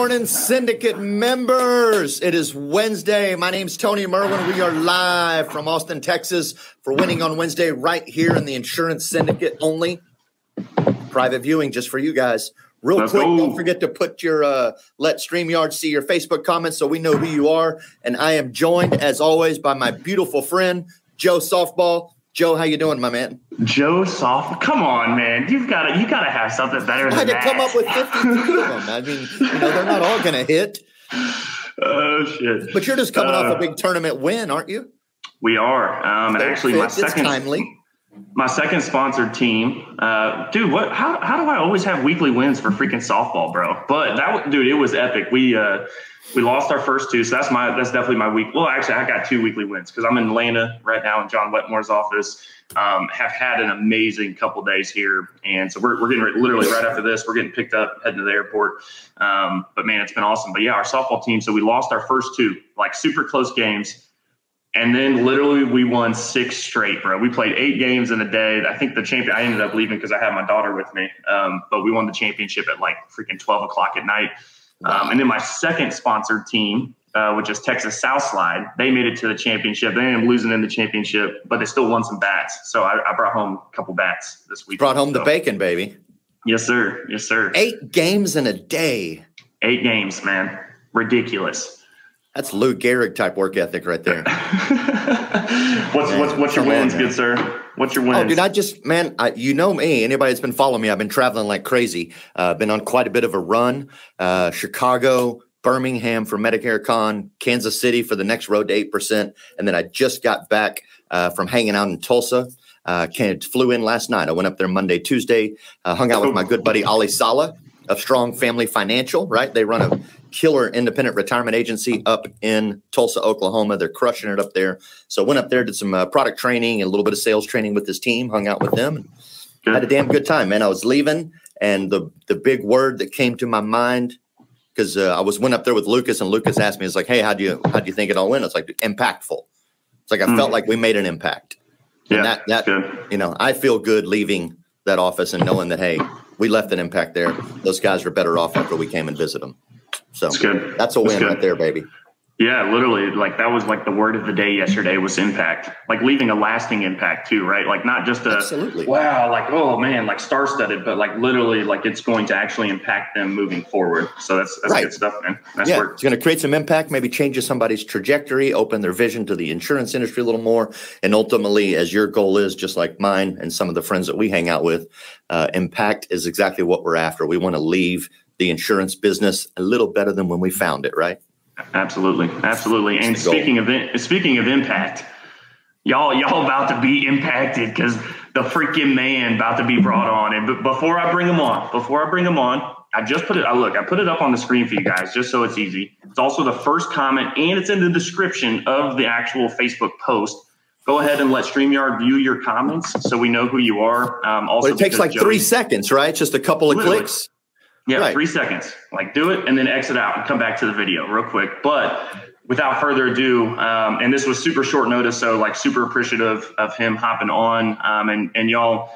morning, Syndicate members. It is Wednesday. My name's Tony Merwin. We are live from Austin, Texas for Winning on Wednesday right here in the Insurance Syndicate only. Private viewing just for you guys. Real quick, don't forget to put your let StreamYard see your Facebook comments so we know who you are. And I am joined, as always, by my beautiful friend, Joe Softball. Joe, how you doing, my man? Joe Soft, come on, man! You gotta have something better than that. I had to come up with 53 of them. I mean, they're not all gonna hit. Oh shit! But you're just coming off a big tournament win, aren't you? We are. And actually, my second sponsored team. Dude, what? How do I always have weekly wins for freaking softball, bro? But dude, it was epic. We lost our first two, so that's definitely my week. Well, actually, I got 2 weekly wins because I'm in Atlanta right now in John Wetmore's office. Have had an amazing couple days here, and so we're getting literally right after this. We're getting picked up, heading to the airport. But man, it's been awesome. But yeah, our softball team. So we lost our first 2, like super close games, and then literally we won 6 straight, bro. We played 8 games in a day. I think the champion. I ended up leaving because I had my daughter with me. But we won the championship at like freaking 12 o'clock at night. And then my second sponsored team, which is Texas Southslide, they made it to the championship. They ended up losing in the championship, but they still won some bats. So I brought home a couple bats this week. Brought home the bacon, baby. Yes, sir. Yes, sir. 8 games in a day. 8 games, man. Ridiculous. That's Lou Gehrig type work ethic right there. What's your wins, good sir? What's your wins? Oh, dude, you know me. Anybody that's been following me, I've been traveling like crazy. Been on quite a bit of a run. Chicago, Birmingham for Medicare Con, Kansas City for the next road to 8%. And then I just got back from hanging out in Tulsa. Flew in last night. I went up there Monday, Tuesday, hung out with my good buddy Ali Saleh of Strong Family Financial, right? They run a killer independent retirement agency up in Tulsa, Oklahoma. They're crushing it up there. So went up there, did some product training and a little bit of sales training with this team, hung out with them, and had a damn good time, man. I was leaving, and the big word that came to my mind, because I went up there with Lucas, and Lucas asked me, it's like, hey, how do you think it all went? It's like, impactful. It's like I felt like we made an impact. And yeah, that good. I feel good leaving that office and knowing that, hey, we left an impact there. Those guys are better off after we came and visited them. So that's a win right there, baby. Yeah, literally, like that was like the word of the day yesterday was impact, like leaving a lasting impact too, right? Like not just wow, like, oh man, like star-studded, but like literally like it's going to actually impact them moving forward. So that's right. Good stuff, man. That's work. It's going to create some impact, maybe change somebody's trajectory, open their vision to the insurance industry a little more. And ultimately, as your goal is, just like mine and some of the friends that we hang out with, impact is exactly what we're after. We want to leave the insurance business a little better than when we found it, right? Absolutely. Absolutely. And speaking of impact, y'all about to be impacted because the freaking man about to be brought on. And before I bring him on, I just put it up on the screen for you guys just so it's easy. It's also the first comment and it's in the description of the actual Facebook post. Go ahead and let StreamYard view your comments so we know who you are. Also, it takes like 3 seconds, right? Just a couple of clicks. Yeah, right. 3 seconds. Like do it and then exit out and come back to the video real quick. But without further ado, and this was super short notice, so like super appreciative of him hopping on. And y'all,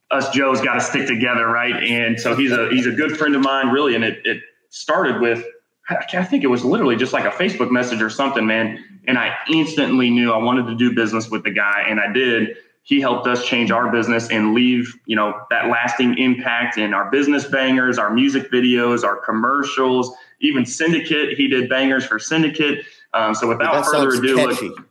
us Joe's got to stick together, right? And so he's a good friend of mine, really. And it started with, I think it was literally just like a Facebook message or something, man. And I instantly knew I wanted to do business with the guy, and I did. He helped us change our business and leave, that lasting impact in our business bangers, our music videos, our commercials, even Syndicate. He did bangers for Syndicate. So without further ado,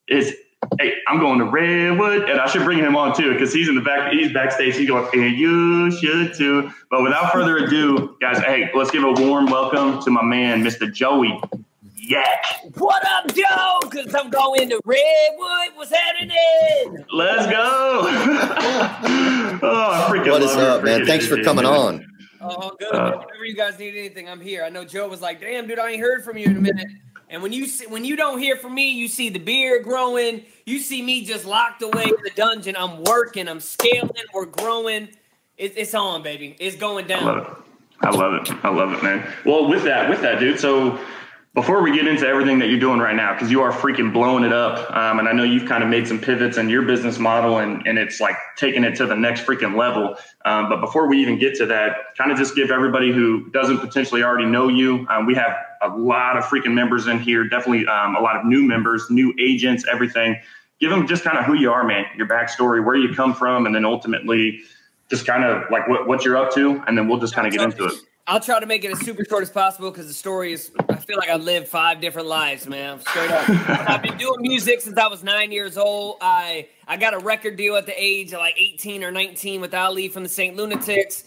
hey, I'm going to Redwood, and I should bring him on too because he's in the back. He's backstage. He's going, and you should too. But without further ado, guys, hey, let's give a warm welcome to my man, Mr. Joey Yak. What up, Joe? Because I'm going to Redwood. What's happening? Let's go. Oh, freaking what is up, man? Thanks for coming on. Oh, good. Whenever you guys need anything, I'm here. I know Joe was like, damn, dude, I ain't heard from you in a minute. And when you don't hear from me, you see the beard growing. You see me just locked away in the dungeon. I'm working. I'm scaling. We're growing. It's on, baby. It's going down. I love it, man. Well, with that, dude, so before we get into everything that you're doing right now, because you are freaking blowing it up, and I know you've kind of made some pivots in your business model, and it's like taking it to the next freaking level. But before we even get to that, kind of just give everybody who doesn't potentially already know you. We have a lot of freaking members in here, definitely a lot of new members, new agents, everything. Give them just kind of who you are, man, your backstory, where you come from, and then ultimately just kind of like what you're up to, and then we'll just kind of get into it. I'll try to make it as super short as possible because the story is, I feel like I lived 5 different lives, man. Straight up. I've been doing music since I was 9 years old. I got a record deal at the age of like 18 or 19 with Ali from the St. Lunatics,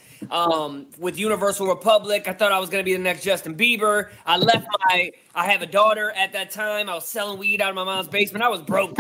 with Universal Republic. I thought I was going to be the next Justin Bieber. I have a daughter at that time. I was selling weed out of my mom's basement. I was broke.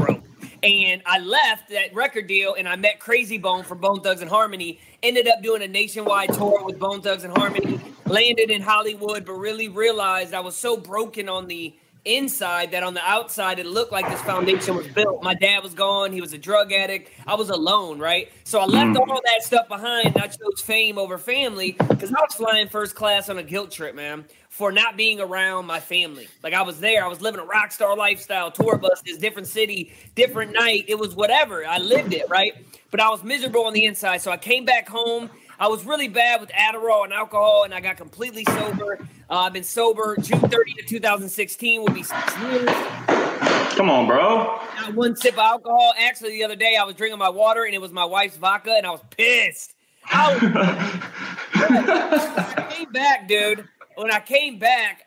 And I left that record deal, and I met Crazy Bone from Bone Thugs and Harmony, ended up doing a nationwide tour with Bone Thugs and Harmony, landed in Hollywood, but really realized I was so broken on the inside that on the outside it looked like this foundation was built. My dad was gone. He was a drug addict. I was alone, right? So I left all that stuff behind, and I chose fame over family because I was flying first class on a guilt trip, man, for not being around my family. Like, I was there. I was living a rock star lifestyle, tour buses, different city, different night. It was whatever. I lived it, right? But I was miserable on the inside. So I came back home. I was really bad with Adderall and alcohol, and I got completely sober. I've been sober. June 30th of 2016 will be 6 years. Come on, bro. Not one sip of alcohol. Actually, the other day I was drinking my water, and it was my wife's vodka, and I was pissed. I came back, dude. When I came back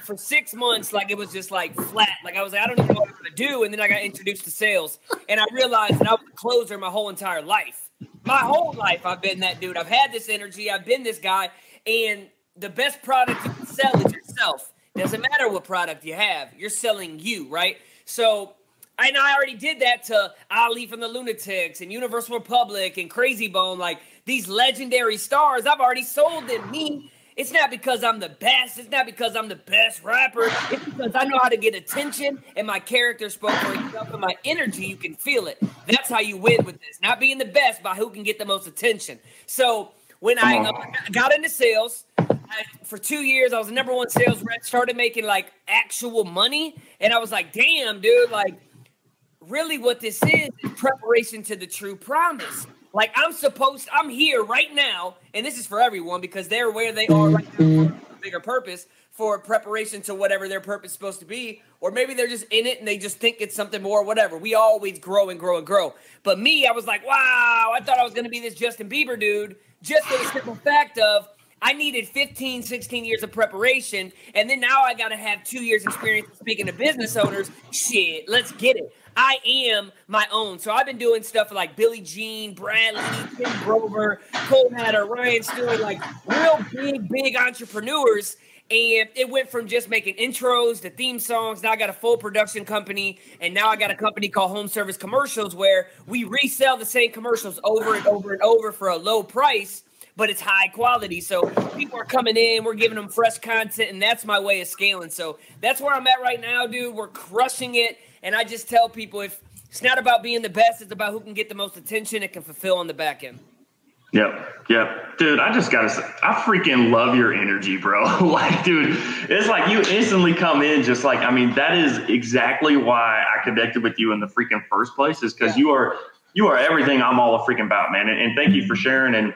for 6 months, like, it was just like flat. Like, I was like, I don't even know what I'm going to do. And then I got introduced to sales, and I realized that I was a closer my whole entire life. My whole life I've been that dude. I've had this energy. I've been this guy. And the best product you can sell is yourself. Doesn't matter what product you have. You're selling you, right? So I already did that to Ali from the Lunatics and Universal Republic and Crazy Bone. Like, these legendary stars, I've already sold them. Me, it's not because I'm the best. It's not because I'm the best rapper. It's because I know how to get attention, and my character spoke for itself, and my energy, you can feel it. That's how you win with this. Not being the best, but who can get the most attention. So when I got into sales, for 2 years, I was the #1 sales rep, started making, like, actual money. And I was like, damn, dude, like, really what this is preparation to the true promise. Like, I'm here right now, and this is for everyone because they're where they are right now for a bigger purpose, for preparation to whatever their purpose is supposed to be. Or maybe they're just in it and they just think it's something more, whatever. We always grow and grow and grow. But me, I was like, wow, I thought I was going to be this Justin Bieber dude, just for the simple fact of I needed 15, 16 years of preparation, and then now I got to have 2 years experience speaking to business owners. Shit, let's get it. I am my own. So I've been doing stuff like Billie Jean, Bradley, Tim Grover, Cole Hatter, Ryan Stewart, like real big entrepreneurs. And it went from just making intros to theme songs. Now I got a full production company, and now I got a company called Home Service Commercials where we resell the same commercials over and over and over for a low price, but it's high quality. So people are coming in, we're giving them fresh content, and that's my way of scaling. So that's where I'm at right now, dude. We're crushing it. And I just tell people, if it's not about being the best, it's about who can get the most attention and can fulfill on the back end. Yep. Dude, I just got to say, I freaking love your energy, bro. Like, dude, it's like you instantly come in just like, I mean, that is exactly why I connected with you in the freaking first place, is because you are everything I'm all freaking about, man. And thank you for sharing. And,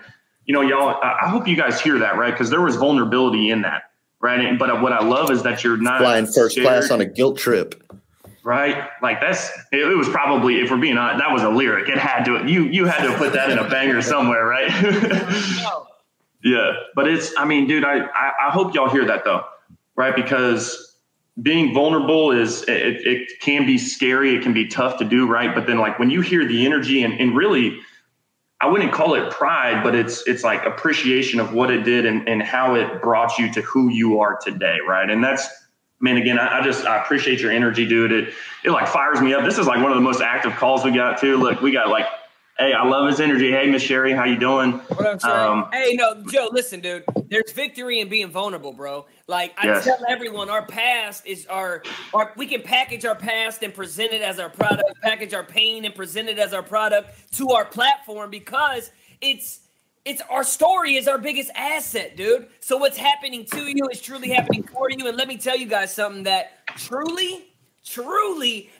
you know, y'all, I hope you guys hear that, right? Because there was vulnerability in that, right? But what I love is that you're not flying first class on a guilt trip. Right? Like it was probably, if we're being honest, that was a lyric. It had to, you had to put that in a banger somewhere, right? Yeah. But I mean, dude, I hope y'all hear that though, right? Because being vulnerable it can be scary. It can be tough to do, right? But then like when you hear the energy and really, I wouldn't call it pride, but it's like appreciation of what it did and how it brought you to who you are today, right? And that's, man, again, I appreciate your energy, dude. It like fires me up. This is like one of the most active calls we got too. Look, we got like, hey, I love his energy. Hey, Miss Sherry, how you doing? What up, Sherry? Hey, no, Joe, listen, dude. There's victory in being vulnerable, bro. Like I tell everyone, our past is our. We can package our past and present it as our product. Package our pain and present it as our product to our platform because it's it's our story is our biggest asset, dude. So what's happening to you is truly happening for you. And let me tell you guys something that truly,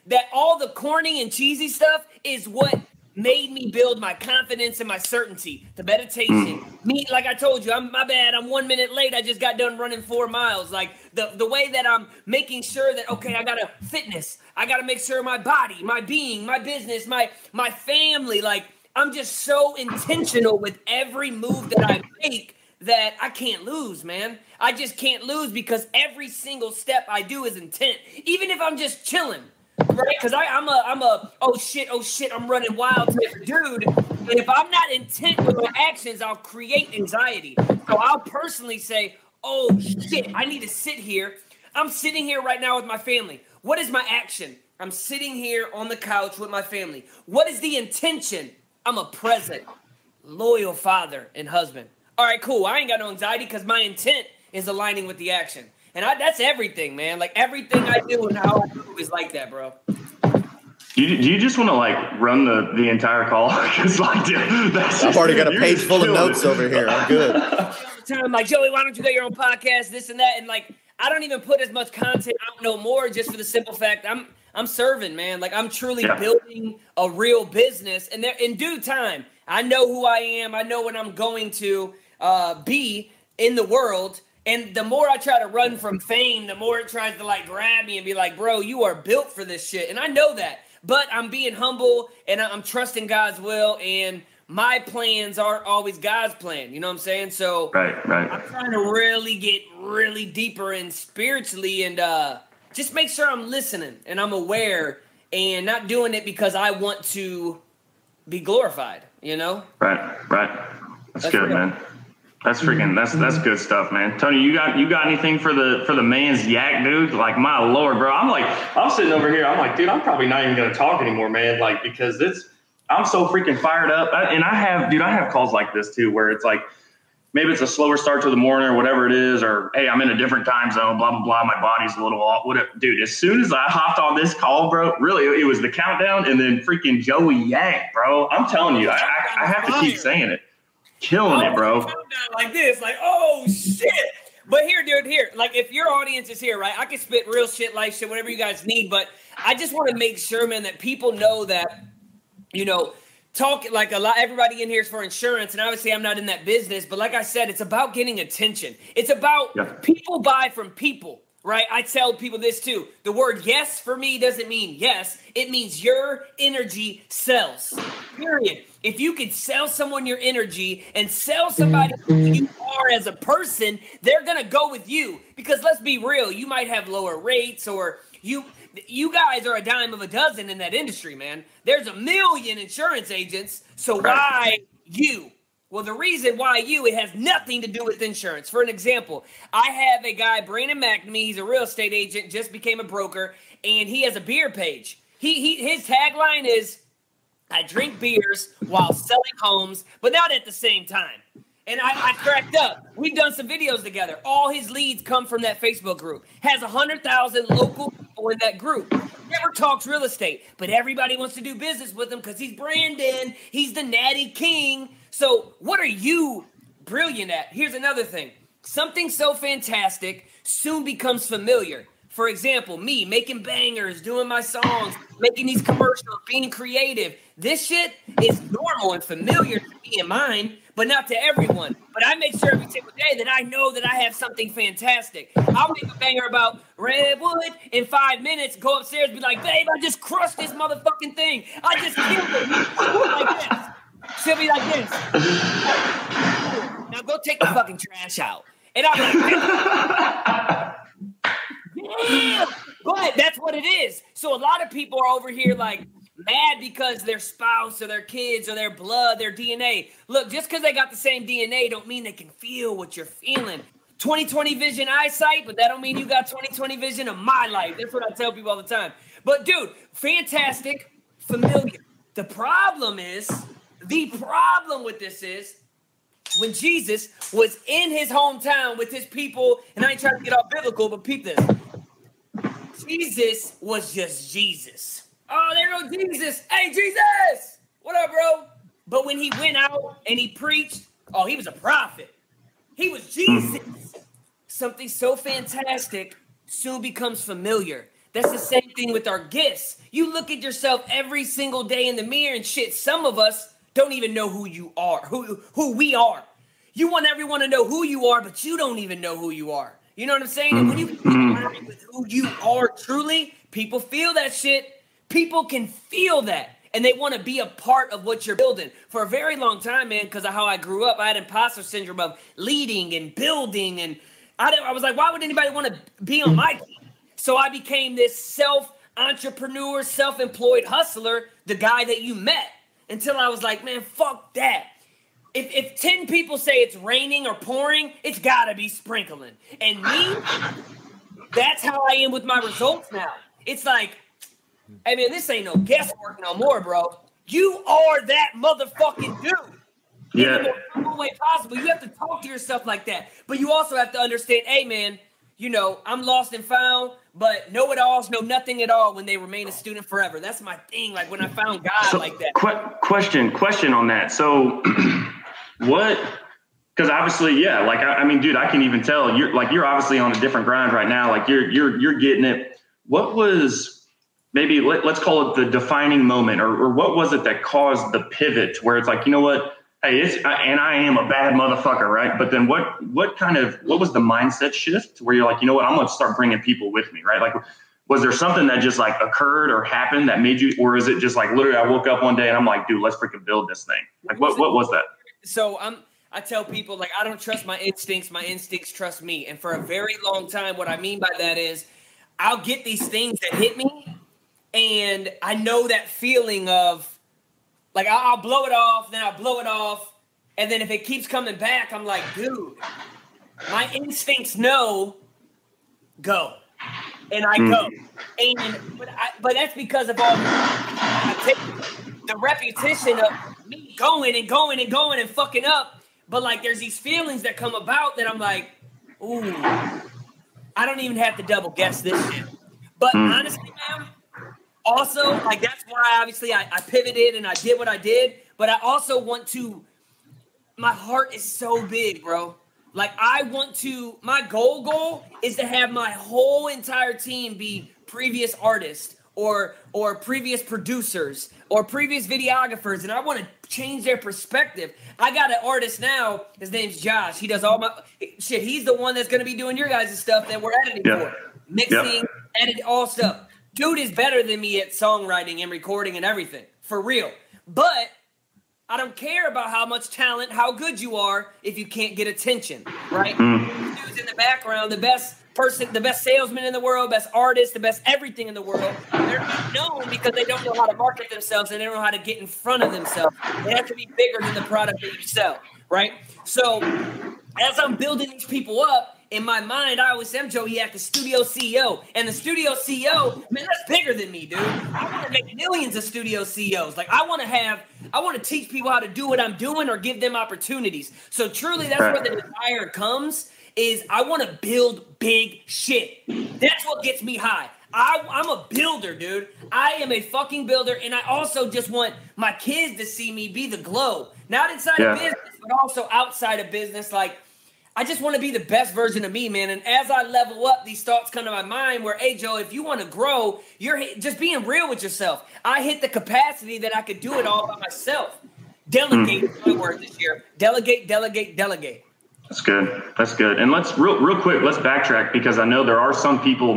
that all the corny and cheesy stuff is what made me build my confidence and my certainty. The meditation, me, like I told you, my bad. I'm 1 minute late. I just got done running 4 miles. Like the way that I'm making sure that, okay, I got to fitness. I got to make sure my body, my being, my business, my family, like, I'm just so intentional with every move that I make that I can't lose, man. I just can't lose because every single step I do is intent. Even if I'm just chilling, right? Because I'm a oh shit, I'm running wild type of dude. And if I'm not intent with my actions, I'll create anxiety. So I'll personally say, oh shit, I need to sit here. I'm sitting here right now with my family. What is my action? I'm sitting here on the couch with my family. What is the intention? I'm a present, loyal father and husband. All right, cool. I ain't got no anxiety because my intent is aligning with the action. And that's everything, man. Like, everything I do and how I move is like that, bro. You just want to, like, run the entire call? Because, like, dude, I've already got a page full of notes over here. I'm good. I'm like, Joey, why don't you get your own podcast, this and that? And, like, I don't even put as much content out no more just for the simple fact I'm serving, man. Like, I'm truly building a real business. And in due time, I know who I am. I know what I'm going to be in the world. And the more I try to run from fame, the more it tries to, like, grab me and be like, bro, you are built for this shit. And I know that. But I'm being humble, and I'm trusting God's will. And my plans aren't always God's plan. You know what I'm saying? So right. I'm trying to really get really deeper in spiritually and just make sure I'm listening and I'm aware and not doing it because I want to be glorified, you know? Right. That's good, real, man. That's freaking that's good stuff, man. Tony, you got anything for the man's yak, dude? Like, my Lord, bro. I'm sitting over here. I'm like, dude, I'm probably not even gonna talk anymore, man. Like, because I'm so freaking fired up. And I have calls like this too, where it's like, maybe it's a slower start to the morning or whatever it is, or, hey, I'm in a different time zone, blah, blah, blah. My body's a little off. Whatever. Dude, as soon as I hopped on this call, bro, really, it was the countdown and then freaking Joey Yak, bro. I'm telling you, I have to keep saying it. Killing it, bro. Countdown like this, like, oh, shit. But here, dude, like, if your audience is here, right, I can spit real shit, life shit, whatever you guys need. But I just want to make sure, man, that people know that, you know, talk like everybody in here is for insurance, and obviously I'm not in that business, but like I said, it's about getting attention. It's about people buy from people, right? I tell people this too. The word yes for me doesn't mean yes. It means your energy sells, period. If you could sell someone your energy and sell somebody who you are as a person, they're going to go with you because let's be real, you might have lower rates or you guys are a dime of a dozen in that industry, man. There's a million insurance agents. So why you? Well, the reason why it has nothing to do with insurance. For an example, I have a guy, Brandon McNamee. He's a real estate agent, just became a broker, and he has a beer page. His tagline is, I drink beers while selling homes, but not at the same time. And I cracked up. We've done some videos together. All his leads come from that Facebook group. Has 100,000 local people in that group. Never talks real estate, but everybody wants to do business with him because he's Brandon. He's the natty king. So what are you brilliant at? Here's another thing. Something so fantastic soon becomes familiar. For example, me making bangers, doing my songs, making these commercials, being creative. This shit is normal and familiar to me and mine, but not to everyone. But I make sure every single day that I know that I have something fantastic. I'll make a banger about Redwood in 5 minutes, go upstairs and be like, babe, I just crushed this motherfucking thing. I just killed it. Like this. She'll be like this. Now go take the fucking trash out. And I'll be like, yeah, but that's what it is. So a lot of people are over here like mad because their spouse or their kids or their blood, their DNA. Look, just because they got the same DNA don't mean they can feel what you're feeling. 20/20 vision eyesight, but that don't mean you got 20/20 vision of my life. That's what I tell people all the time. But dude, fantastic, familiar. The problem with this is when Jesus was in his hometown with his people, and I ain't trying to get all biblical, but peep this. Jesus was just Jesus. Oh, there goes Jesus. Hey, Jesus! What up, bro? But when he went out and he preached, Oh, he was a prophet. He was Jesus. Something so fantastic soon becomes familiar. That's the same thing with our gifts. You look at yourself every single day in the mirror and shit, some of us don't even know who you are, who we are. You want everyone to know who you are, but you don't even know who you are. You know what I'm saying? And when you get with who you are truly, people feel that shit. People can feel that. And they want to be a part of what you're building. For a very long time, man, because of how I grew up, I had imposter syndrome of leading and building. And I was like, why would anybody want to be on my team? So I became this self-entrepreneur, self-employed hustler, the guy that you met. Until I was like, man, fuck that. If 10 people say it's raining or pouring, it's got to be sprinkling. And me, that's how I am with my results now. It's like, hey, man, this ain't no guesswork no more, bro. You are that motherfucking dude. Yeah. In the most humble way possible. You have to talk to yourself like that. But you also have to understand, hey, man, you know, I'm lost and found, but know-it-alls know nothing at all when they remain a student forever. That's my thing. Like when I found God like that. Question on that. So what, because obviously, yeah, like, I mean, dude, I can even tell you're obviously on a different grind right now. Like you're getting it. What was maybe, let's call it the defining moment or what was it that caused the pivot where it's like, you know what? Hey, and I am a bad motherfucker, right? But then what was the mindset shift where you're like, you know what, I'm going to start bringing people with me, right? Like, was there something that just like occurred or happened that made you, or is it just like literally I woke up one day and I'm like, dude, let's freaking build this thing? Like, what was that? So I tell people, like, I don't trust my instincts trust me. And for a very long time, what I mean by that is I'll get these things that hit me and I know that feeling of, like, I'll blow it off, then I'll blow it off. And then if it keeps coming back, I'm like, dude, my instincts know, go. And I go. But that's because of all the repetition of me going and fucking up. But, like, there's these feelings that come about that I'm like, ooh, I don't even have to double guess this shit. But honestly, man, also, like, that's why obviously I pivoted and I did what I did. But I also want to, my heart is so big, bro. Like, I want to, my goal is to have my whole entire team be previous artists or previous producers or previous videographers. And I want to change their perspective. I got an artist now. His name's Josh. He does all my shit. He's the one that's going to be doing your guys' stuff that we're editing for. Mixing, edit, all stuff. Dude is better than me at songwriting and recording and everything, for real. But I don't care about how much talent, how good you are if you can't get attention, right? Dudes in the background, the best person, the best salesman in the world, best artist, the best everything in the world, they're not known because they don't know how to market themselves and they don't know how to get in front of themselves. They have to be bigger than the product that you sell, right? So as I'm building these people up, in my mind, I always say I'm Joey Yak, the studio CEO. And the studio CEO, man, that's bigger than me, dude. I want to make millions of studio CEOs. Like, I want to teach people how to do what I'm doing or give them opportunities. So truly, that's where the desire comes, is I want to build big shit. That's what gets me high. I'm a builder, dude. I am a fucking builder, and I also just want my kids to see me be the glow. Not inside of business, but also outside of business, like, I just want to be the best version of me, man. And as I level up, these thoughts come to my mind where, hey, Joe, if you want to grow, you're just being real with yourself. I hit the capacity that I could do it all by myself. Delegate is my word this year. Delegate, delegate, delegate. That's good. That's good. And let's real quick, let's backtrack because I know there are some people,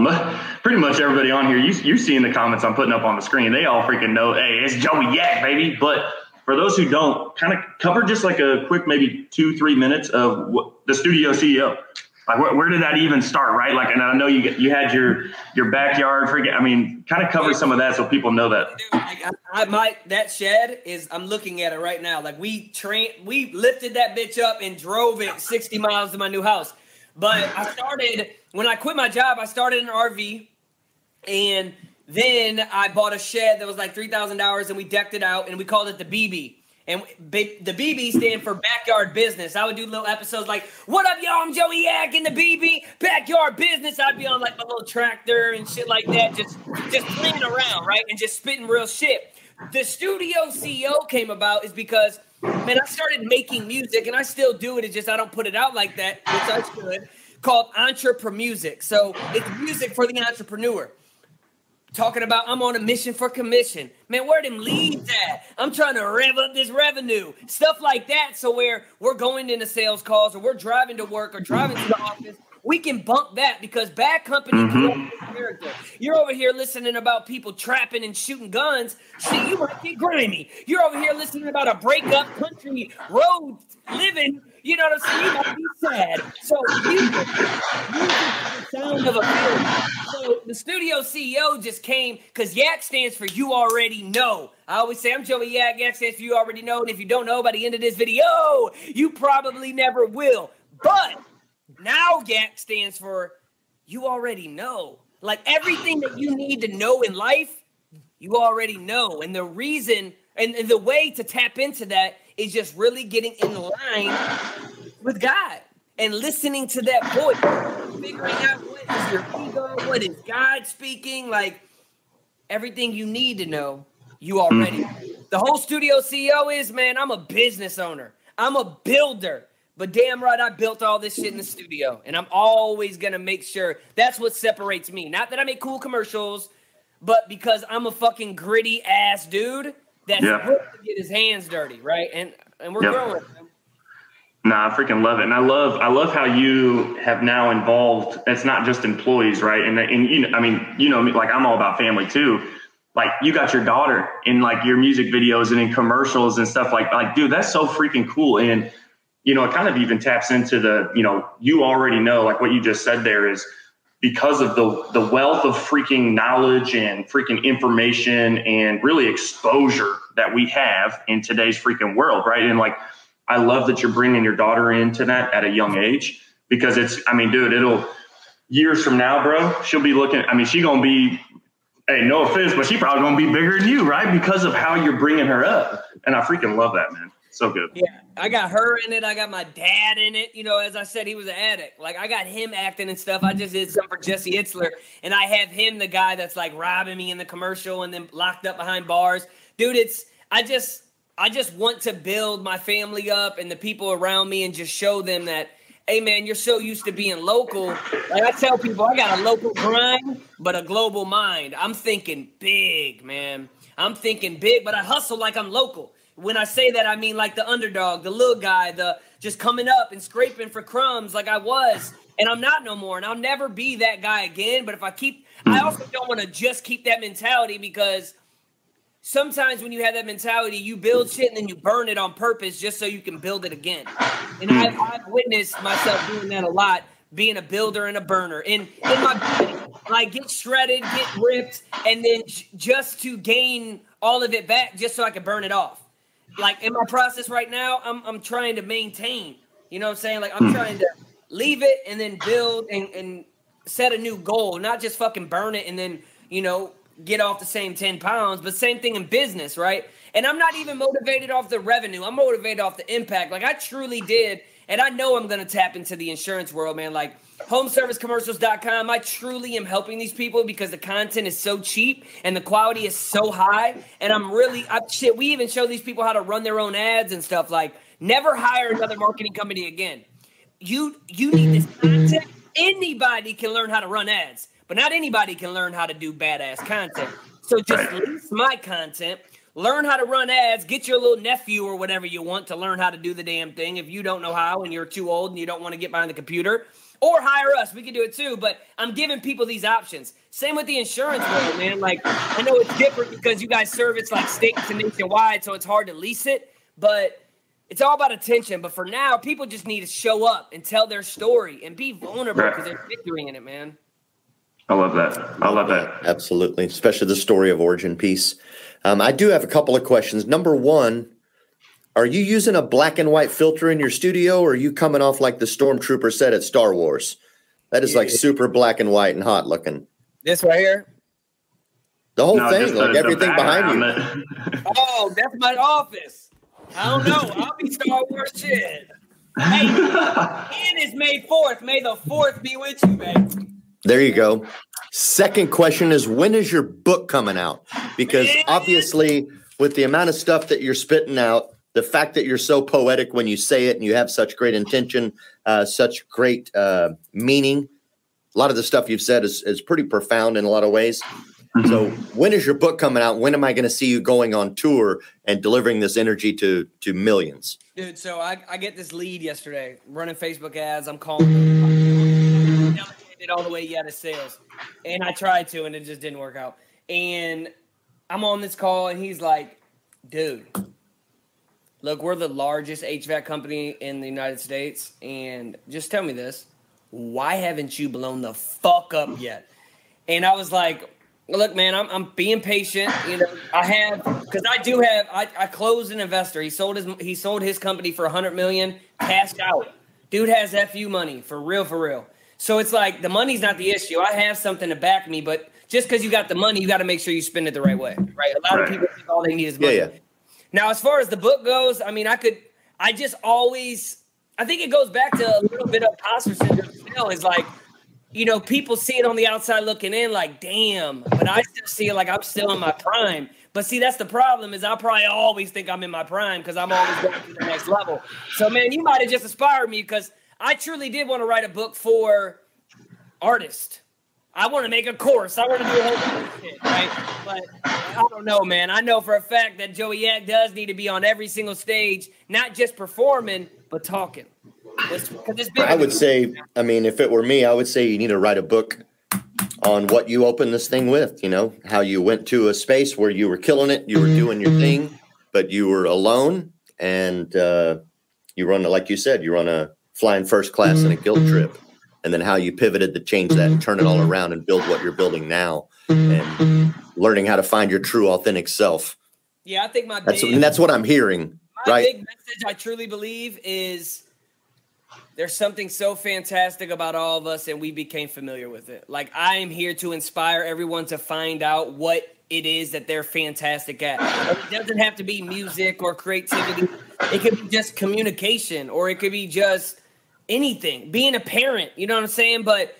pretty much everybody on here, you see in the comments I'm putting up on the screen, they all freaking know, hey, it's Joey Yak, baby. But for those who don't, kind of cover just like a quick maybe 2-3 minutes of the studio CEO. Like where did that even start, right? Like, and I know you had your backyard. I mean, kind of cover some of that so people know that. Dude, that shed is, I'm looking at it right now. Like we lifted that bitch up and drove it 60 miles to my new house. But when I quit my job, I started an RV, and then I bought a shed that was like $3,000 and we decked it out and we called it the BB. And the BB stand for backyard business. I would do little episodes like, what up, y'all? I'm Joey Yak in the BB, backyard business. I'd be on like my little tractor and shit like that, just playing around, right? And just spitting real shit. the studio CEO came about is because, man, I started making music, and I still do it. It's just I don't put it out like that, which I should, called Entrepreneur Music. So it's music for the entrepreneur. Talking about I'm on a mission for commission. Man, where them leads at? I'm trying to rev up this revenue. Stuff like that. So where we're going into sales calls or we're driving to work or driving to the office, we can bump that because bad company character. You're over here listening about people trapping and shooting guns. Shit, you might get grimy. You're over here listening about a breakup country road living. You know what I'm saying? You might be sad. So music is the sound of a feeling. So the studio CEO just came because Yak stands for you already know. I always say I'm Joey Yak. Yak stands for you already know. And if you don't know by the end of this video, you probably never will. But now Yak stands for you already know. Like everything that you need to know in life, you already know. And the reason and the way to tap into that is just really getting in line with God and listening to that voice, figuring out what is your ego, what is God speaking, like everything you need to know, you already know. The whole studio CEO is, man, I'm a business owner. I'm a builder. But damn right, I built all this shit in the studio. And I'm always going to make sure that's what separates me. Not that I make cool commercials, but because I'm a fucking gritty ass dude that's willing to get his hands dirty, right? And we're growing. Nah, I freaking love it. And I love how you have now involved, it's not just employees, right? And you know, I mean, you know, like I'm all about family too. Like you got your daughter in like your music videos and in commercials and stuff like, dude, that's so freaking cool. And, you know, it kind of even taps into the, you know, you already know, like what you just said there is because of the wealth of freaking knowledge and freaking information and really exposure that we have in today's freaking world, right? And like, I love that you're bringing your daughter into that at a young age because it's, I mean, dude, it'll years from now, bro, she'll be looking, I mean, she gonna be, hey, no offense, but she probably gonna be bigger than you, right? Because of how you're bringing her up. And I freaking love that, man. So good. Yeah, I got her in it. I got my dad in it. You know, as I said, he was an addict. Like, I got him acting and stuff. I just did something for Jesse Itzler, and I have him, the guy that's, like, robbing me in the commercial and then locked up behind bars. Dude, I just want to build my family up and the people around me and just show them that, hey, man, you're so used to being local. Like, I tell people, I got a local grind, but a global mind. I'm thinking big, man. I'm thinking big, but I hustle like I'm local. When I say that, I mean like the underdog, the little guy, the just coming up and scraping for crumbs like I was. And I'm not no more. And I'll never be that guy again. But if I also don't want to just keep that mentality because sometimes when you have that mentality, you build shit and then you burn it on purpose just so you can build it again. And I've witnessed myself doing that a lot, being a builder and a burner. In my body, like get shredded, get ripped, and then just to gain all of it back just so I can burn it off. Like in my process right now, I'm trying to maintain, you know what I'm saying? Like I'm trying to leave it and then build and set a new goal, not just fucking burn it and then, you know, get off the same 10 pounds, but same thing in business, right? And I'm not even motivated off the revenue. I'm motivated off the impact. Like I truly did. And I know I'm going to tap into the insurance world, man. Like homeservicecommercials.com, I truly am helping these people because the content is so cheap and the quality is so high. And we even show these people how to run their own ads and stuff. Like never hire another marketing company again. You need this content. Anybody can learn how to run ads, but not anybody can learn how to do badass content. So just lease my content. Learn how to run ads. Get your little nephew or whatever you want to learn how to do the damn thing if you don't know how and you're too old and you don't want to get behind the computer. Or hire us. We can do it too. But I'm giving people these options. Same with the insurance world, man. Like, I know it's different because you guys service like states and nationwide, so it's hard to lease it. But it's all about attention. But for now, people just need to show up and tell their story and be vulnerable because there's victory in it, man. I love that. I love that. Absolutely. Especially the story of origin piece. I do have a couple of questions. Number one, are you using a black and white filter in your studio or are you coming off like the Stormtrooper said at Star Wars? That is like super black and white and hot looking. This right here? The whole thing, like everything behind you. Oh, that's my office. I don't know. I'll be Star Wars shit. Hey, and it's May 4th. May the 4th be with you, man. There you go. Second question is, when is your book coming out? Because obviously with the amount of stuff that you're spitting out, the fact that you're so poetic when you say it and you have such great intention, such great meaning, a lot of the stuff you've said is pretty profound in a lot of ways. So when is your book coming out? When am I going to see you going on tour and delivering this energy to millions? Dude, so I get this lead yesterday, running Facebook ads. I'm calling delegated all the way out of sales. And I tried to, and it just didn't work out. And I'm on this call, and he's like, dude, look, we're the largest HVAC company in the United States. And just tell me this. Why haven't you blown the fuck up yet? And I was like, look, man, I'm being patient. You know, I closed an investor. He sold his company for $100 million, cashed out. Dude has FU money for real. So it's like the money's not the issue. I have something to back me, but just because you got the money, you got to make sure you spend it the right way, right? A lot of people think all they need is money. Yeah. Now, as far as the book goes, I mean, I think it goes back to a little bit of imposter syndrome still. Is like, you know, people see it on the outside looking in like, damn, but I still see it like I'm still in my prime. But see, that's the problem is I probably always think I'm in my prime because I'm always going to the next level. So, man, you might have just inspired me because I truly did want to write a book for artists. I want to make a course. I want to do a whole bunch of shit, right? But I don't know, man. I know for a fact that Joey Yak does need to be on every single stage, not just performing, but talking. I would say, I mean, if it were me, I would say you need to write a book on what you opened this thing with, you know, how you went to a space where you were killing it, you were doing your thing, but you were alone and you run, like you said, you run a flying first class in a guilt trip, and then how you pivoted to change that and turn it all around and build what you're building now and learning how to find your true authentic self. Yeah, I think that's what I'm hearing, right? Big message I truly believe is there's something so fantastic about all of us, and we became familiar with it. Like, I am here to inspire everyone to find out what it is that they're fantastic at. It doesn't have to be music or creativity. It could be just communication, or it could be just anything. Being a parent, you know what I'm saying? But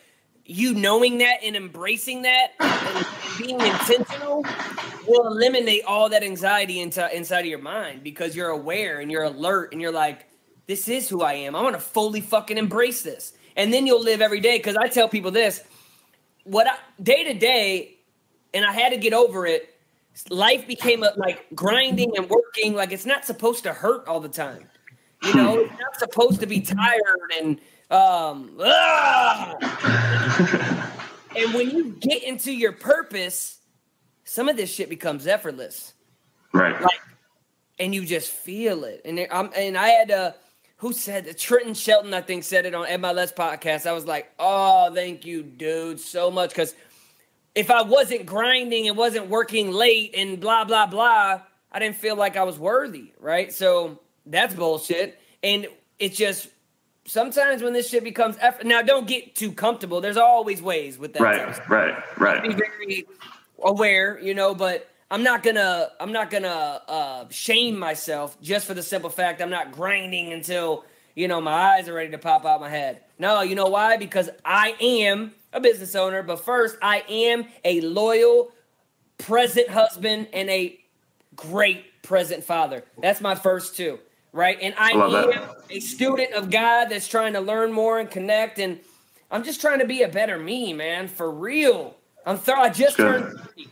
you knowing that and embracing that and being intentional will eliminate all that anxiety inside of your mind because you're aware and you're alert and you're like, this is who I am. I'm going to fully fucking embrace this. And then you'll live every day. Because I tell people this, day to day, and I had to get over it, life became like grinding and working. Like, it's not supposed to hurt all the time. You know, it's not supposed to be tired and, and when you get into your purpose, some of this shit becomes effortless. Right. Like, and you just feel it. And I had who said that? Trenton Shelton, I think, said it on Ed My Let's podcast. I was like, oh, thank you, dude, so much. Because if I wasn't grinding and wasn't working late and blah, blah, blah, I didn't feel like I was worthy, right? So that's bullshit. And it's just sometimes when this shit becomes effort. Now, don't get too comfortable. There's always ways with that. Right. Be very aware, you know, but I'm not gonna shame myself just for the simple fact I'm not grinding until, you know, my eyes are ready to pop out my head. No, you know why? Because I am a business owner, but first I am a loyal, present husband and a great present father. That's my first two, right? And I am a student of God that's trying to learn more and connect, and I'm just trying to be a better me, man, for real. I just turned 30.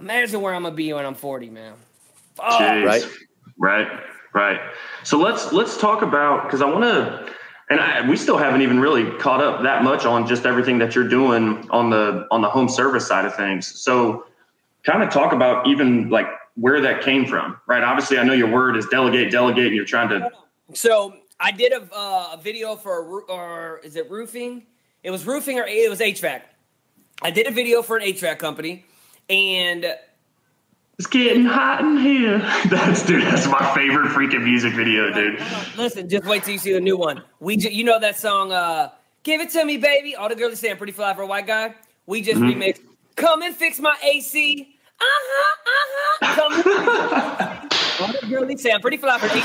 Imagine where I'm gonna be when I'm 40, man. Oh. Right. So let's talk about, because I want to, and we still haven't even really caught up that much on just everything that you're doing on the home service side of things. So kind of talk about even like where that came from, right? Obviously, I know your word is delegate, and you're trying to. So I did a video for is it roofing? It was roofing or it was HVAC. I did a video for an HVAC company. And it's getting hot in here. That's my favorite freaking music video, dude. Listen, just wait till you see the new one. You know that song, Give It To Me, Baby? All the girls say I'm pretty fly for a white guy. We just remixed Come and Fix My AC. Come and fix my AC. All the girls say I'm pretty fly for an AC.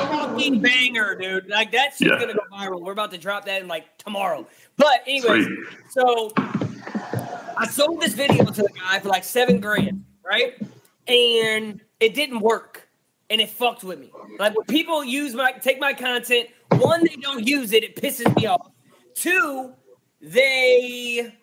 Fucking banger, dude. Like, that shit's going to go viral. We're about to drop that in like tomorrow. But anyways, so I sold this video to the guy for like $7,000, right? And it didn't work, and it fucked with me. Like when people take my content, one, they don't use it, it pisses me off. Two, they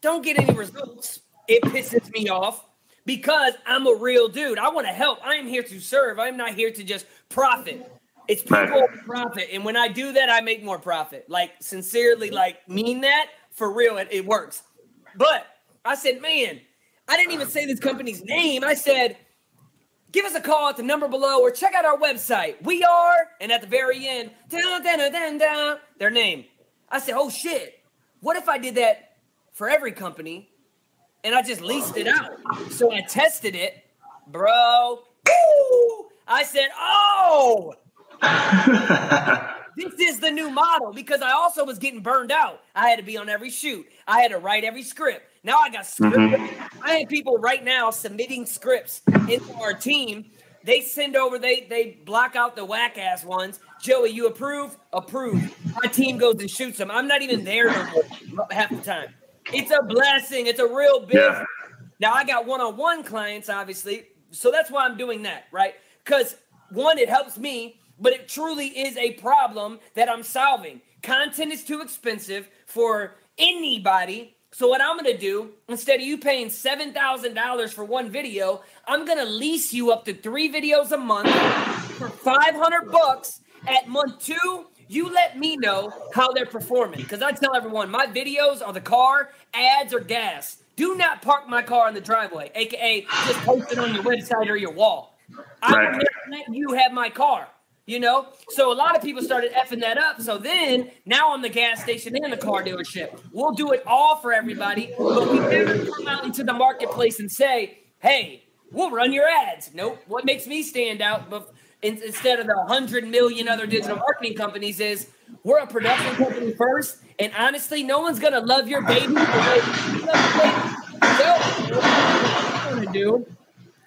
don't get any results. It pisses me off because I'm a real dude. I want to help. I am here to serve. I'm not here to just profit. It's people profit. And when I do that, I make more profit. Like, sincerely, like, mean that for real. It works. But I said, man, I didn't even say this company's name. I said, give us a call at the number below or check out our website. We are, and at the very end, their name. I said, oh, shit. What if I did that for every company and I just leased it out? So I tested it, bro. Woo! I said, oh, this is the new model, because I also was getting burned out. I had to be on every shoot. I had to write every script. Now I got script. I have people right now submitting scripts into our team. They send over, they block out the whack ass ones. Joey, you approve? Approve. My team goes and shoots them. I'm not even there half the time. It's a blessing. It's a real business. Yeah. Now I got one-on-one clients, obviously. So that's why I'm doing that, right? Because one, it helps me, but it truly is a problem that I'm solving. Content is too expensive for anybody. So what I'm going to do, instead of you paying $7,000 for one video, I'm going to lease you up to 3 videos a month for $500. At month 2, you let me know how they're performing. Because I tell everyone, my videos are the car, ads, or gas. Do not park my car in the driveway, a.k.a. just post it on your website or your wall. I will never let you have my car. You know, so a lot of people started effing that up. So then now I'm the gas station and the car dealership. We'll do it all for everybody, but we never come out into the marketplace and say, hey, we'll run your ads. Nope. What makes me stand out, but instead of the 100 million other digital marketing companies, is we're a production company first. And honestly, no one's going to love your baby the way you love your baby. So what I want to do,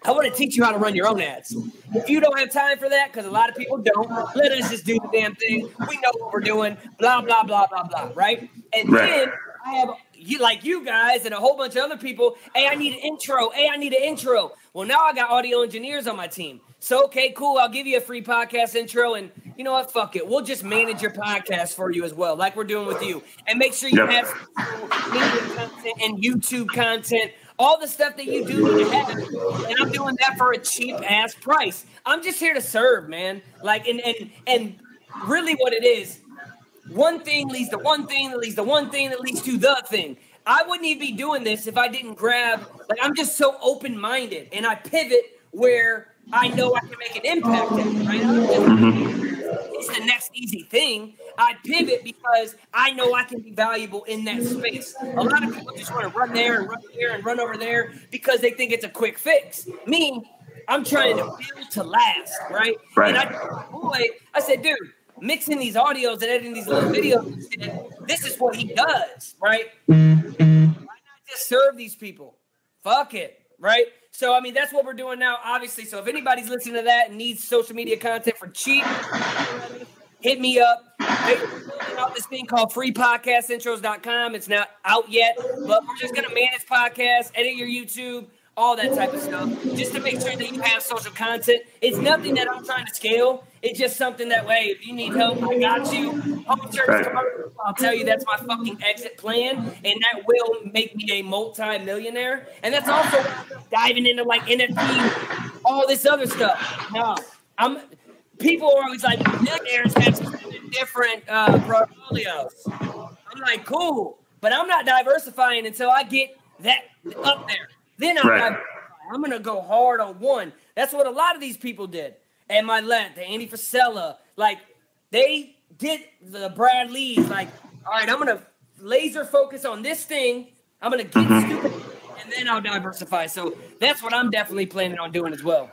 I want to teach you how to run your own ads. If you don't have time for that, because a lot of people don't, let us just do the damn thing. We know what we're doing, blah, blah, blah, blah, blah, right? And then I have, you guys and a whole bunch of other people, hey, I need an intro. Hey, I need an intro. Well, now I got audio engineers on my team. So, okay, cool. I'll give you a free podcast intro. And you know what? Fuck it. We'll just manage your podcast for you as well, like we're doing with you. And make sure you have media content and YouTube content. All the stuff that you do need to have, and I'm doing that for a cheap ass price. I'm just here to serve, man. Like, and really, what it is, one thing leads to one thing that leads to one thing that leads to the thing. I wouldn't even be doing this if I didn't grab. Like, I'm just so open-minded, and I pivot where I know I can make an impact at it, right? It's the next easy thing. I pivot because I know I can be valuable in that space. A lot of people just want to run there and run here and run over there because they think it's a quick fix. Me, I'm trying to build to last, right? And I said, dude, mixing these audios and editing these little videos, this is what he does, right? Why not just serve these people? Fuck it, right? So, I mean, that's what we're doing now, obviously. So if anybody's listening to that and needs social media content for cheap, hit me up. We're building out this thing called freepodcastintros.com. It's not out yet, but we're just going to manage podcasts, edit your YouTube, all that type of stuff, just to make sure that you have social content. It's nothing that I'm trying to scale. It's just something that way, if you need help, I got you. Home church commercial, I'll tell you that's my fucking exit plan, and that will make me a multi-millionaire. And that's also diving into like NFT, all this other stuff. Now, people are always like, millionaires have different portfolios. I'm like, cool, but I'm not diversifying until I get that up there. Then I'm going to go hard on one. That's what a lot of these people did. And my left, the Andy Frisella, like, they did the Brad Lee's, like, all right, I'm going to laser focus on this thing. I'm going to get stupid, and then I'll diversify. So that's what I'm definitely planning on doing as well.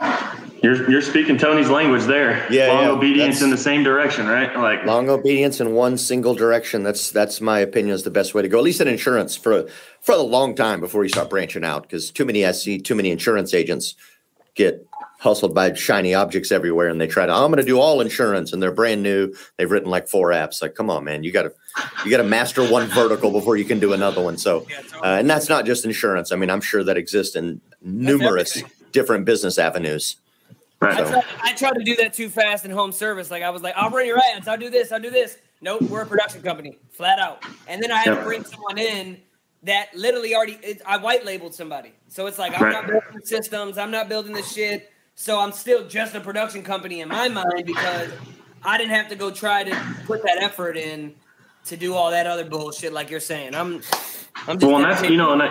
You're speaking Tony's language there. Long obedience in the same direction, right? Like long obedience in one single direction. That's my opinion is the best way to go. At least in insurance for a long time before you start branching out, because too many insurance agents get hustled by shiny objects everywhere, and they try to, I'm going to do all insurance, and they're brand new. They've written like 4 apps. Like, come on, man, you got to master one vertical before you can do another one. So, and that's not just insurance. I mean, I'm sure that exists in numerous different business avenues. Right. So. I tried to do that too fast in home service. Like I was like, I'll run your ads. I'll do this. I'll do this. Nope, we're a production company, flat out. And then I had to bring someone in that literally I white labeled somebody. So it's like, I'm not building systems. I'm not building this shit. So I'm still just a production company in my mind because I didn't have to go try to put that effort in to do all that other bullshit like you're saying. I'm just well, and that's, you know, and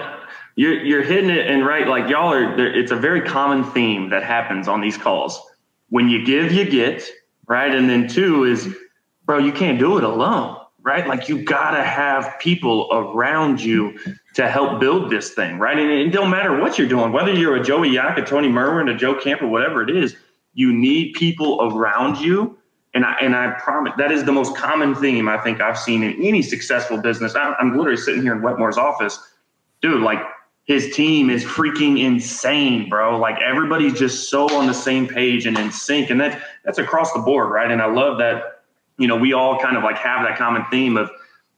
you're hitting it, and right, like y'all are, it's a very common theme that happens on these calls. When you give, you get, right? And then two is, bro, you can't do it alone, right? Like you gotta have people around you to help build this thing, right? And it don't matter what you're doing, whether you're a Joey Yak, a Tony Merwin, a Joe Kampert, whatever it is, you need people around you. And I promise that is the most common theme I think I've seen in any successful business. I'm literally sitting here in Wetmore's office, dude, like his team is freaking insane, bro. Like everybody's just so on the same page and in sync. And that's across the board, right? And I love that, you know, we all kind of like have that common theme of,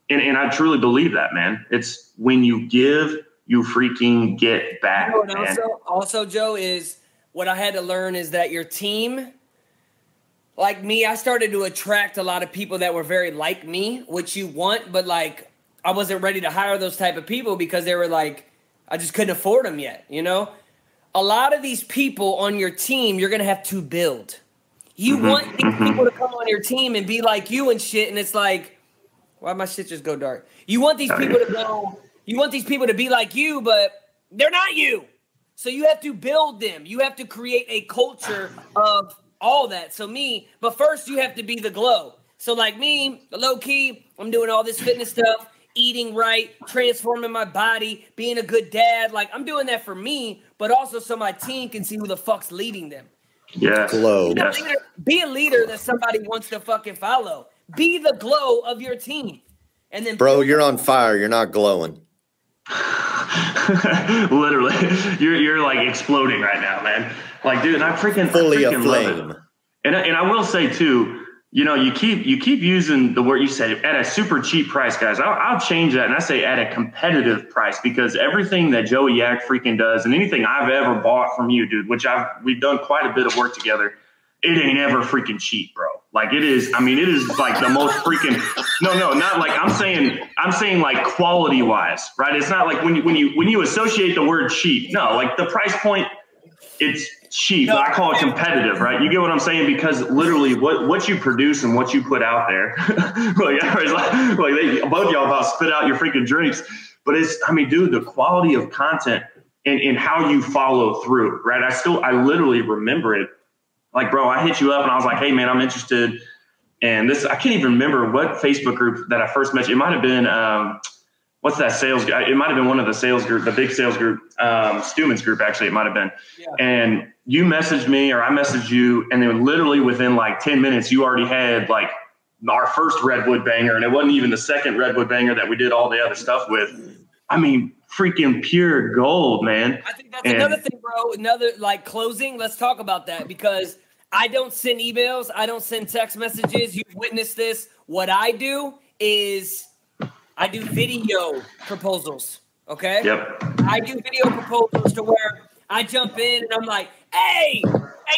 and I truly believe that, man. It's when you give, you freaking get back. You know, and also, Joe, is what I had to learn is that your team, like me, I started to attract a lot of people that were very like me, which you want, but like I wasn't ready to hire those type of people because they were like, I just couldn't afford them yet, you know? A lot of these people on your team, you're going to have to build. You want these people to come on your team and be like you and shit, and it's like, why'd my shit just go dark? You want these people to go, you want these people to be like you, but they're not you. So you have to build them. You have to create a culture of all that. So me, but first you have to be the glow. So like me, low key, I'm doing all this fitness stuff, eating right, transforming my body, being a good dad. Like I'm doing that for me, but also so my team can see who the fuck's leading them. Yeah. Glow. Be a leader that somebody wants to fucking follow. Be the glow of your team. And then, bro, you're on fire. You're not glowing. Literally, you're like exploding right now, man. Like, dude, I freaking aflame. love it. And I will say too, you know, you keep using the word you said at a super cheap price, guys. I'll change that and I say at a competitive price, because everything that Joey Yak freaking does and anything I've ever bought from you, dude, which we've done quite a bit of work together, it ain't ever freaking cheap, bro. Like it is. I mean, it is like the most freaking. No, not like I'm saying like quality wise, right? It's not like when you associate the word cheap. No, like the price point, it's cheap. I call it competitive, right? You get what I'm saying? Because literally what you produce and what you put out there, like both y'all about spit out your freaking drinks. But it's, I mean, dude, the quality of content and how you follow through, right? I literally remember it. Like, bro, I hit you up and I was like, hey, man, I'm interested. And this, I can't even remember what Facebook group that I first met you. It might have been, what's that sales guy? It might have been one of the sales group, the big sales group, Stuman's group, actually, it might have been. Yeah. And you messaged me or I messaged you. And then literally within like 10 minutes, you already had like our first Redwood banger. And it wasn't even the second Redwood banger that we did all the other stuff with. I mean, freaking pure gold, man. I think that's another thing, bro. Another like closing. Let's talk about that, because I don't send emails. I don't send text messages. You've witnessed this. What I do is I do video proposals. Okay. Yep. I do video proposals to where I jump in and I'm like, hey,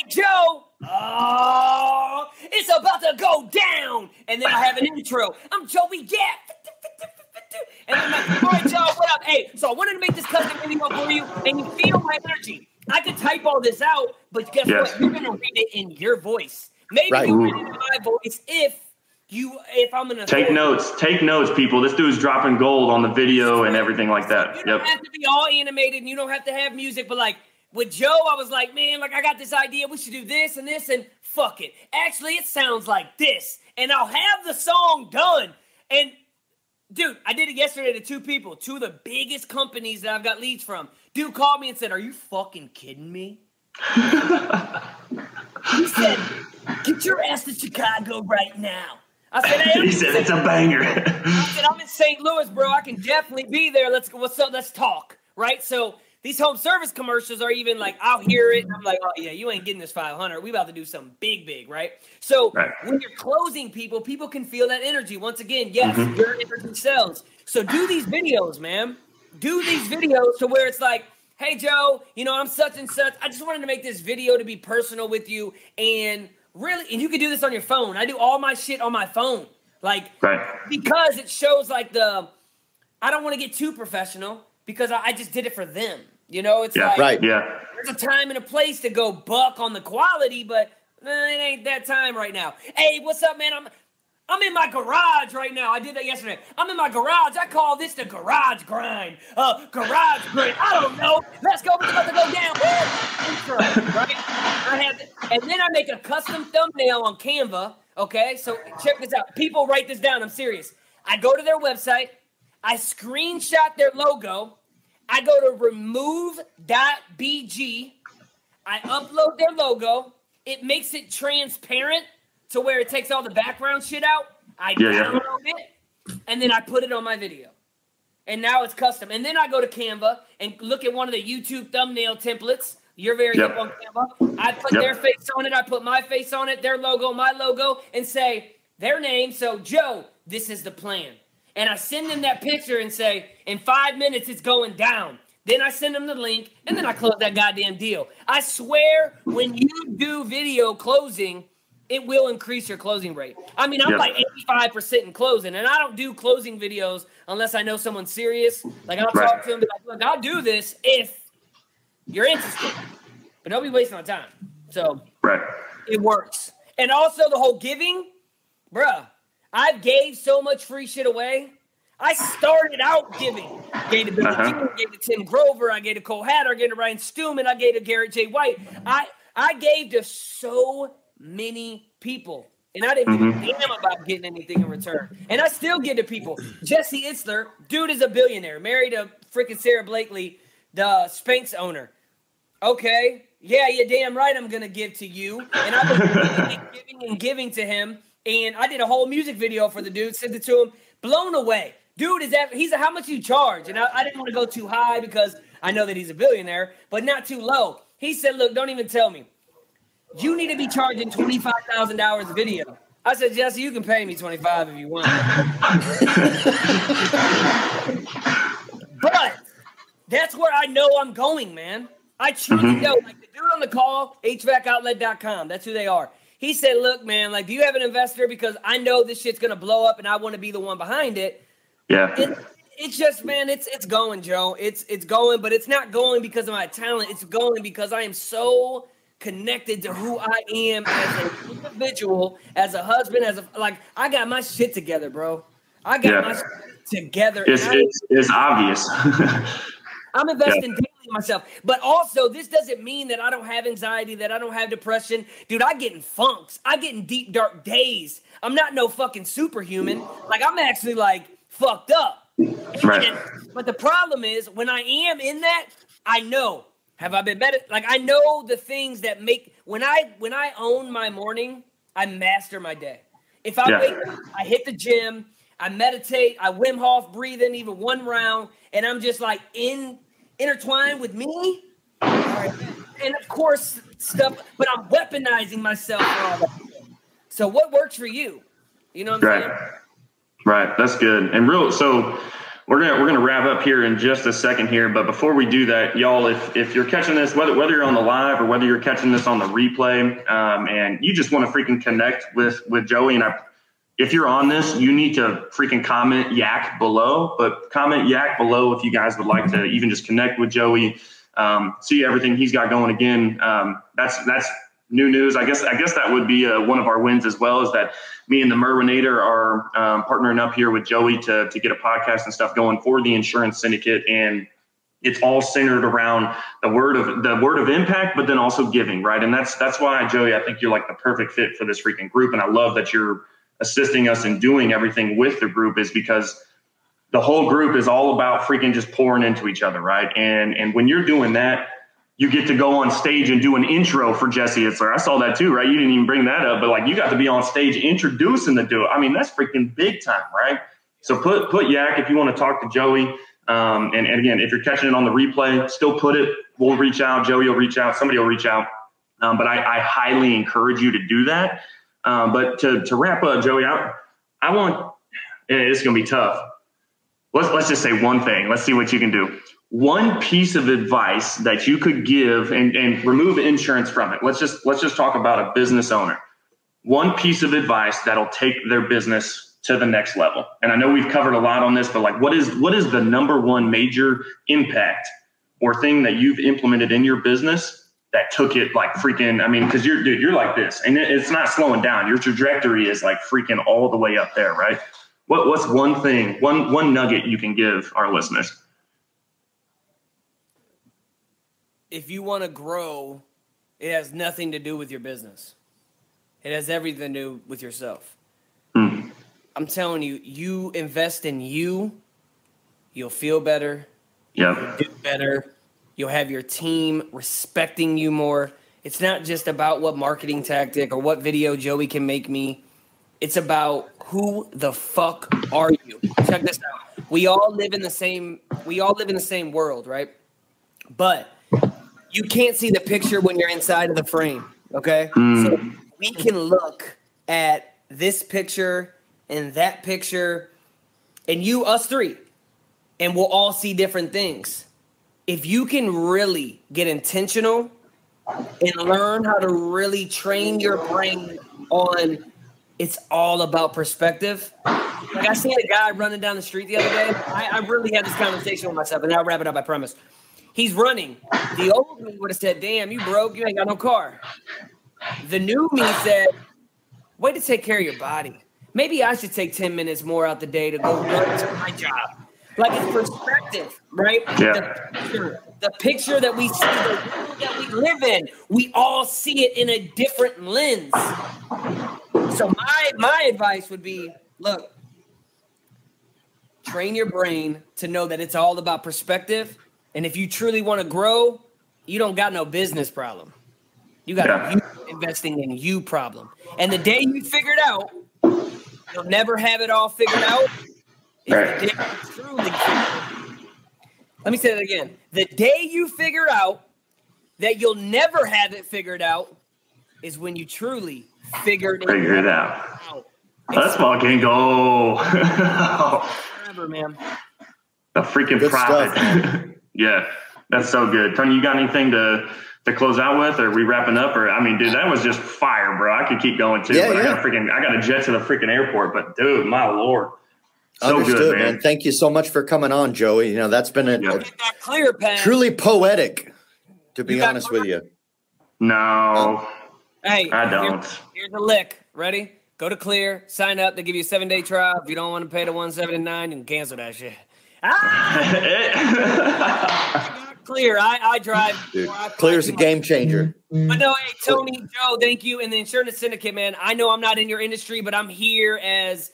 Joe. Oh, it's about to go down. And then I have an intro. I'm Joey Yak. And I'm like, all right, Joe, what up? Hey, so I wanted to make this custom video for you, and you feel my energy. I could type all this out, but guess what? You're gonna read it in your voice. Maybe you read it in my voice if I'm gonna take notes, people. This dude's dropping gold on the video and everything like that. You don't have to be all animated, and you don't have to have music, but like with Joe, I was like, man, like I got this idea. We should do this and this, and fuck it. Actually, it sounds like this, and I'll have the song done. And dude, I did it yesterday to two people, two of the biggest companies that I've got leads from. Dude called me and said, are you fucking kidding me? He said, get your ass to Chicago right now. I said, hey, he said, it's a banger. I said, I'm in St. Louis, bro. I can definitely be there. Let's go. What's up? Let's talk. Right? So these home service commercials are even like, I'll hear it. And I'm like, oh, yeah, you ain't getting this 500. We about to do something big, right? So when you're closing people can feel that energy. Once again, yes, your energy sells. So do these videos, man. Do these videos to where it's like, hey, Joe, you know, I'm such and such. I just wanted to make this video to be personal with you. And really, and you can do this on your phone. I do all my shit on my phone. Like, because it shows like I don't want to get too professional because I just did it for them. You know, it's like, there's a time and a place to go buck on the quality, but it ain't that time right now. Hey, what's up, man? I'm in my garage right now. I did that yesterday. I'm in my garage. I call this the garage grind. Garage grind. I don't know. Let's go. It's about to go down. Intro, right? And then I make a custom thumbnail on Canva. Okay, so check this out. People write this down. I'm serious. I go to their website. I screenshot their logo. I go to remove.bg. I upload their logo. It makes it transparent to where it takes all the background shit out. I download it, and then I put it on my video. And now it's custom. And then I go to Canva and look at one of the YouTube thumbnail templates. You're very hip on Canva. I put their face on it. I put my face on it, their logo, my logo, and say their name. So, Joe, this is the plan. And I send them that picture and say, in 5 minutes, it's going down. Then I send them the link, and then I close that goddamn deal. I swear, when you do video closing, it will increase your closing rate. I mean, I'm like 85% in closing, and I don't do closing videos unless I know someone's serious. Like, I'll talk to them, be like, look, I'll do this if you're interested. But don't be wasting my time. So it works. And also the whole giving, bruh, I gave so much free shit away. I started out giving. Gave to Billy Dean, gave to Tim Grover, I gave to Cole Hatter, I gave to Ryan Stewman, I gave to Garrett J. White. I gave to so many people, and I didn't give a damn about getting anything in return. And I still give to people. Jesse Itzler, dude is a billionaire, married to freaking Sarah Blakely, the Spanx owner. Okay, yeah, you're damn right I'm going to give to you. And I've been giving to him, and I did a whole music video for the dude, sent it to him, blown away. Dude, he's how much you charge? And I didn't want to go too high because I know that he's a billionaire, but not too low. He said, look, don't even tell me. You need to be charging $25,000 a video. I said, Jesse, you can pay me $25 if you want. But that's where I know I'm going, man. I truly know. Like the dude on the call, HVACoutlet.com. That's who they are. He said, look, man, like, do you have an investor? Because I know this shit's going to blow up and I want to be the one behind it. Yeah. It's just, man, it's going, Joe. It's going, but it's not going because of my talent. It's going because I am so connected to who I am as an individual, as a husband, like, I got my shit together, bro. I got my shit together. It's obvious. I'm investing daily in myself. But also, this doesn't mean that I don't have anxiety, that I don't have depression. Dude, I get in funks. I get in deep, dark days. I'm not no fucking superhuman. Like, I'm actually, like, fucked up. But the problem is, when I am in that, I know. Have I been better? Like, I know the things that make when I own my morning, I master my day. If I wake up, I hit the gym, I meditate, I Wim Hof breathing even one round, and I'm just like intertwined with me. And of course, stuff, but I'm weaponizing myself for all that. So what works for you? You know what I'm saying? Right. That's good. And so we're gonna wrap up here in just a second here, but before we do that, y'all, if you're catching this, whether you're on the live or whether you're catching this on the replay, and you just want to freaking connect with Joey, and if you're on this, you need to freaking comment Yak below. But comment Yak below if you guys would like to even just connect with Joey, see everything he's got going. Again, that's new news. I guess that would be one of our wins as well, is that me and the Merwinator are partnering up here with Joey to get a podcast and stuff going for the Insurance Syndicate, and it's all centered around the word of impact, but then also giving, right? And that's why, Joey, I think you're like the perfect fit for this freaking group, and I love that you're assisting us in doing everything with the group, is because the whole group is all about freaking just pouring into each other, right? And when you're doing that, you get to go on stage and do an intro for Jesse Itzler. I saw that too, right? You didn't even bring that up, but like, you got to be on stage introducing the dude. I mean, that's freaking big time, right? So put Yak if you want to talk to Joey. And again, if you're catching it on the replay, still put it. We'll reach out. Joey will reach out. Somebody will reach out. But I highly encourage you to do that. But to wrap up, Joey, I want, it's going to be tough. Let's just say one thing. Let's see what you can do. one piece of advice that you could give, and remove insurance from it. Let's just talk about a business owner. One piece of advice that'll take their business to the next level. And I know we've covered a lot on this, but like, what is the number one major impact or thing that you've implemented in your business that took it like freaking, I mean, cause you're like this, and it's not slowing down. Your trajectory is like freaking all the way up there, right? What's one thing, one nugget you can give our listeners? If you want to grow, it has nothing to do with your business. It has everything to do with yourself. I'm telling you, you invest in you, you'll feel better. Yeah. You'll do better. You'll have your team respecting you more. It's not just about what marketing tactic or what video Joey can make me. It's about who the fuck are you? Check this out. We all live in the same world, right? But you can't see the picture when you're inside of the frame, okay? So we can look at this picture and that picture and us three, and we'll all see different things. If you can really get intentional and learn how to really train your brain on it's all about perspective. Like I seen a guy running down the street the other day. I really had this conversation with myself, and I'll wrap it up, I promise. He's running. The old me would have said, damn, you broke, you ain't got no car. The new me said, way to take care of your body. Maybe I should take 10 minutes more out the day to go run to my job. Like it's perspective, right? Yeah. The picture that we see, the world that we live in, we all see it in a different lens. So my advice would be, look, train your brain to know that it's all about perspective. And if you truly want to grow, you don't got no business problem. You got a you investing in you problem. And the day you figure it out, you'll never have it all figured out. Right. The day you truly let me say that again. The day you figure out that you'll never have it figured out is when you truly figure it out. Let's fucking go. Forever, man. The freaking profit. Yeah, that's so good. Tony, you got anything to close out with? Or are we wrapping up? Or I mean, dude, that was just fire, bro. I could keep going too. Yeah, but yeah. I got to jet to the freaking airport. But dude, my Lord. So Understood, good, man. Thank you so much for coming on, Joey. You know, that's been truly poetic, to be honest with you. No, hey, I don't. Here's a lick. Ready? Go to Clear, sign up. They give you a 7-day trial. If you don't want to pay the $179, you can cancel that shit. Clear. I drive. Dude, Clear's a game changer. But no, hey, Tony, Joe, thank you. And the Insurance Syndicate, man, I know I'm not in your industry, but I'm here as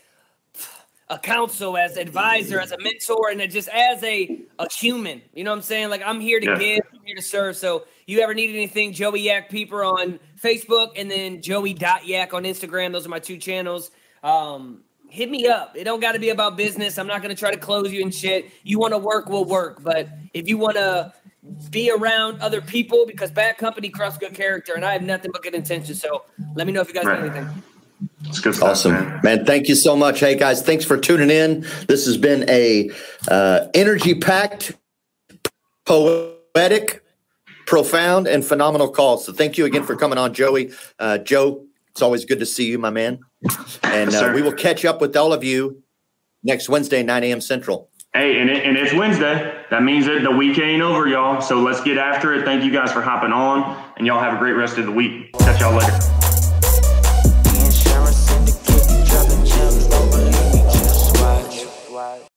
a counsel, as advisor, as a mentor, and just as a human. You know what I'm saying? Like, I'm here to give, I'm here to serve. So you ever need anything, Joey Yak Peeper on Facebook, and then Joey.Yak on Instagram. Those are my two channels. Hit me up. It don't got to be about business. I'm not going to try to close you and shit. You want to work, we'll work. But if you want to be around other people, because bad company corrupts good character, and I have nothing but good intentions. So let me know if you guys need anything. It's good stuff, awesome, man. Thank you so much. Hey, guys, thanks for tuning in. This has been a energy-packed, poetic, profound, and phenomenal call. So thank you again for coming on, Joey. Joe, it's always good to see you, my man. And we will catch up with all of you next Wednesday, 9 a.m. Central. Hey, and it's Wednesday. That means that the week ain't over, y'all. So let's get after it. Thank you guys for hopping on, and y'all have a great rest of the week. Catch y'all later.